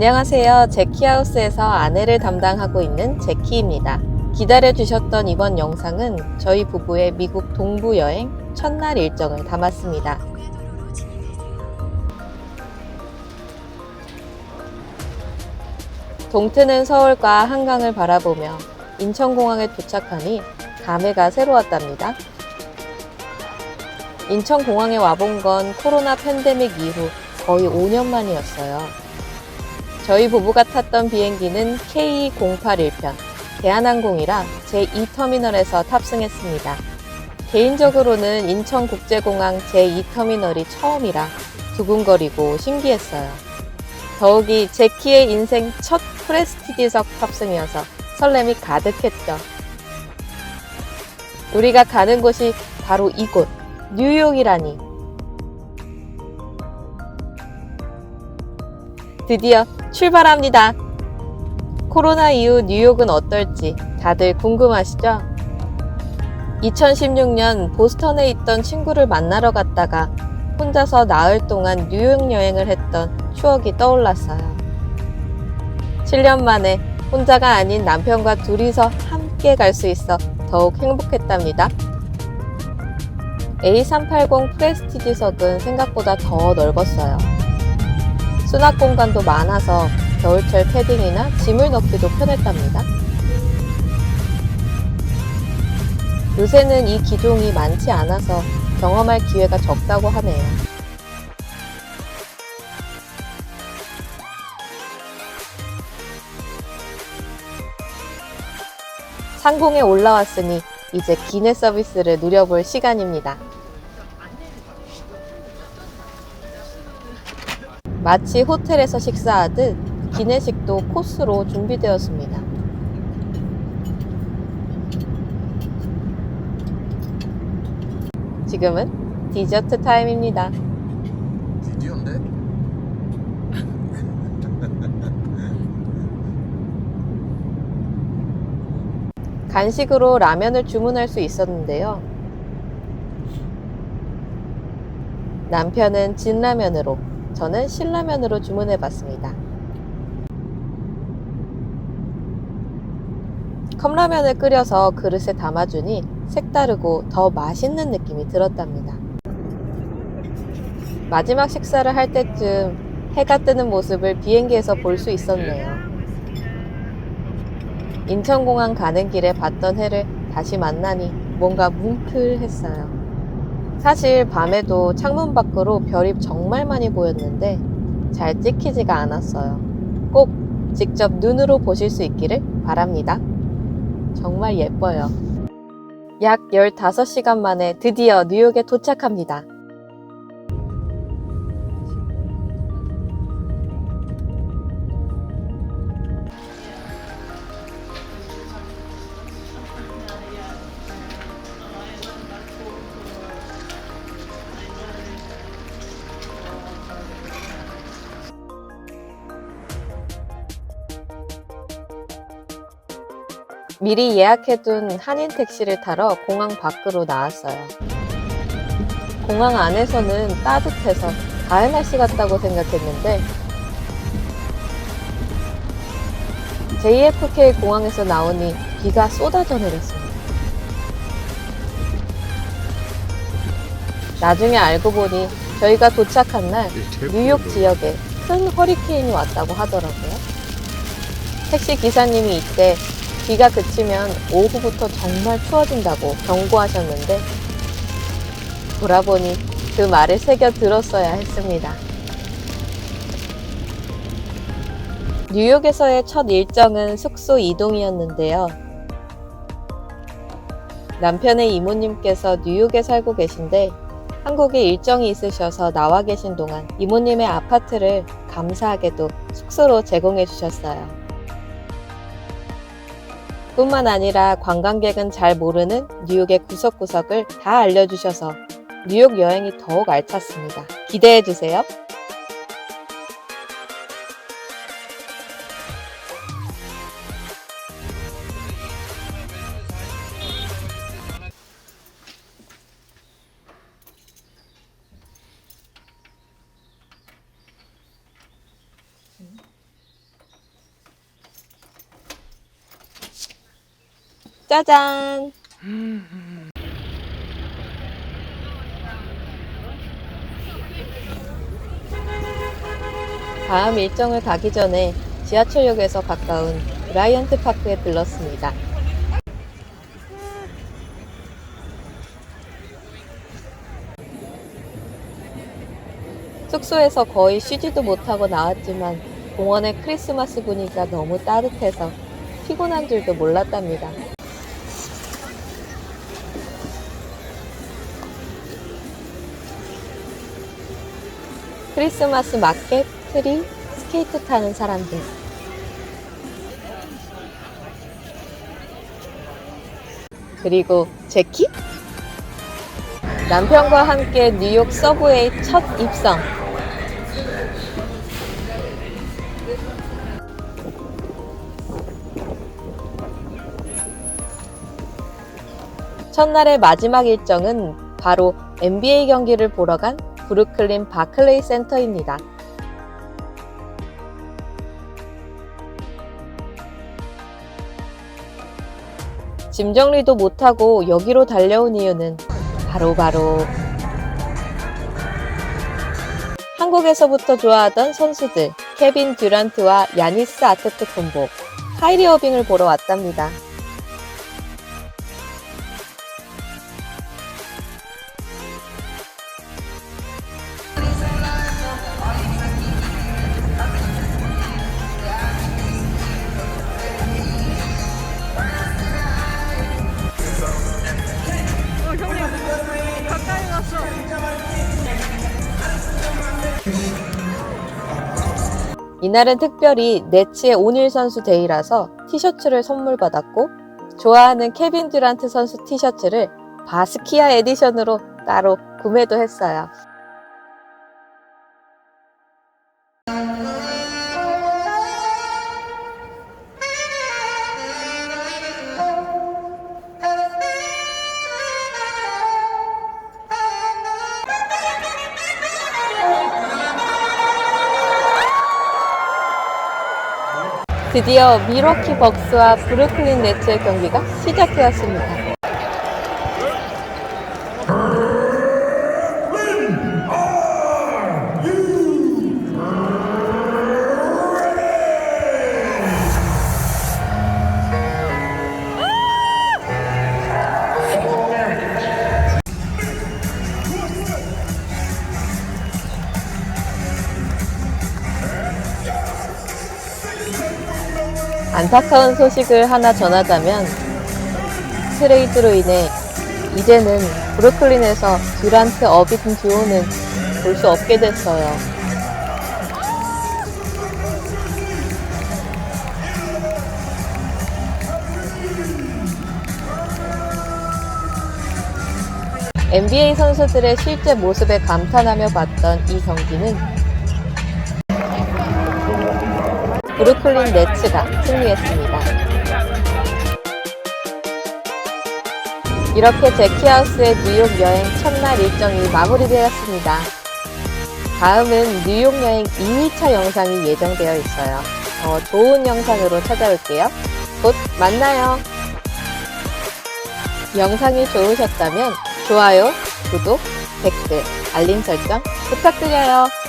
안녕하세요. 제키하우스에서 아내를 담당하고 있는 제키입니다. 기다려주셨던 이번 영상은 저희 부부의 미국 동부 여행 첫날 일정을 담았습니다. 동트는 서울과 한강을 바라보며 인천공항에 도착하니 감회가 새로웠답니다. 인천공항에 와본 건 코로나 팬데믹 이후 거의 5년 만이었어요. 저희 부부가 탔던 비행기는 KE081편 대한항공이라 제2터미널에서 탑승했습니다. 개인적으로는 인천국제공항 제2터미널이 처음이라 두근거리고 신기했어요. 더욱이 제키의 인생 첫 프레스티지석 탑승이어서 설렘이 가득했죠. 우리가 가는 곳이 바로 이곳, 뉴욕이라니. 드디어 출발합니다. 코로나 이후 뉴욕은 어떨지 다들 궁금하시죠? 2016년 보스턴에 있던 친구를 만나러 갔다가 혼자서 나흘 동안 뉴욕 여행을 했던 추억이 떠올랐어요. 7년 만에 혼자가 아닌 남편과 둘이서 함께 갈 수 있어 더욱 행복했답니다. A380 프레스티지석은 생각보다 더 넓었어요. 수납 공간도 많아서 겨울철 패딩이나 짐을 넣기도 편했답니다. 요새는 이 기종이 많지 않아서 경험할 기회가 적다고 하네요. 상공에 올라왔으니 이제 기내 서비스를 누려볼 시간입니다. 마치 호텔에서 식사하듯 기내식도 코스로 준비되었습니다. 지금은 디저트 타임입니다. 드디어인데? 간식으로 라면을 주문할 수 있었는데요. 남편은 진라면으로, 저는 신라면으로 주문해봤습니다. 컵라면을 끓여서 그릇에 담아주니 색다르고 더 맛있는 느낌이 들었답니다. 마지막 식사를 할 때쯤 해가 뜨는 모습을 비행기에서 볼 수 있었네요. 인천공항 가는 길에 봤던 해를 다시 만나니 뭔가 뭉클했어요. 사실 밤에도 창문 밖으로 별이 정말 많이 보였는데 잘 찍히지가 않았어요. 꼭 직접 눈으로 보실 수 있기를 바랍니다. 정말 예뻐요. 약 15시간 만에 드디어 뉴욕에 도착합니다. 미리 예약해둔 한인 택시를 타러 공항 밖으로 나왔어요. 공항 안에서는 따뜻해서 가을 날씨 같다고 생각했는데 JFK 공항에서 나오니 비가 쏟아져 내렸습니다. 나중에 알고 보니 저희가 도착한 날 뉴욕 지역에 큰 허리케인이 왔다고 하더라고요. 택시 기사님이 이때 비가 그치면 오후부터 정말 추워진다고 경고하셨는데 돌아보니 그 말을 새겨 들었어야 했습니다. 뉴욕에서의 첫 일정은 숙소 이동이었는데요. 남편의 이모님께서 뉴욕에 살고 계신데 한국에 일정이 있으셔서 나와 계신 동안 이모님의 아파트를 감사하게도 숙소로 제공해 주셨어요. 뿐만 아니라 관광객은 잘 모르는 뉴욕의 구석구석을 다 알려주셔서 뉴욕 여행이 더욱 알찼습니다. 기대해주세요. 짜잔! 다음 일정을 가기 전에 지하철역에서 가까운 브라이언트 파크에 들렀습니다. 숙소에서 거의 쉬지도 못하고 나왔지만 공원의 크리스마스 분위기가 너무 따뜻해서 피곤한 줄도 몰랐답니다. 크리스마스 마켓, 트리, 스케이트 타는 사람들. 그리고 제키? 남편과 함께 뉴욕 서브웨이 첫 입성. 첫날의 마지막 일정은 바로 NBA 경기를 보러 간 브루클린 바클레이 센터입니다. 짐 정리도 못하고 여기로 달려온 이유는 바로 한국에서부터 좋아하던 선수들 케빈 듀란트와 야니스 아테토쿤보, 카이리 어빙을 보러 왔답니다. 이날은 특별히 네츠의 오닐 선수 데이라서 티셔츠를 선물 받았고 좋아하는 케빈 듀란트 선수 티셔츠를 바스키아 에디션으로 따로 구매도 했어요. 드디어 밀워키 벅스와 브루클린 네츠의 경기가 시작되었습니다. 안타까운 소식을 하나 전하자면 트레이드로 인해 이제는 브루클린에서 듀란트 어빙 듀오는 볼 수 없게 됐어요. NBA 선수들의 실제 모습에 감탄하며 봤던 이 경기는 브루클린 네츠가 승리했습니다. 이렇게 제키하우스의 뉴욕 여행 첫날 일정이 마무리되었습니다. 다음은 뉴욕 여행 2일차 영상이 예정되어 있어요. 좋은 영상으로 찾아올게요. 곧 만나요. 영상이 좋으셨다면 좋아요, 구독, 댓글, 알림 설정 부탁드려요.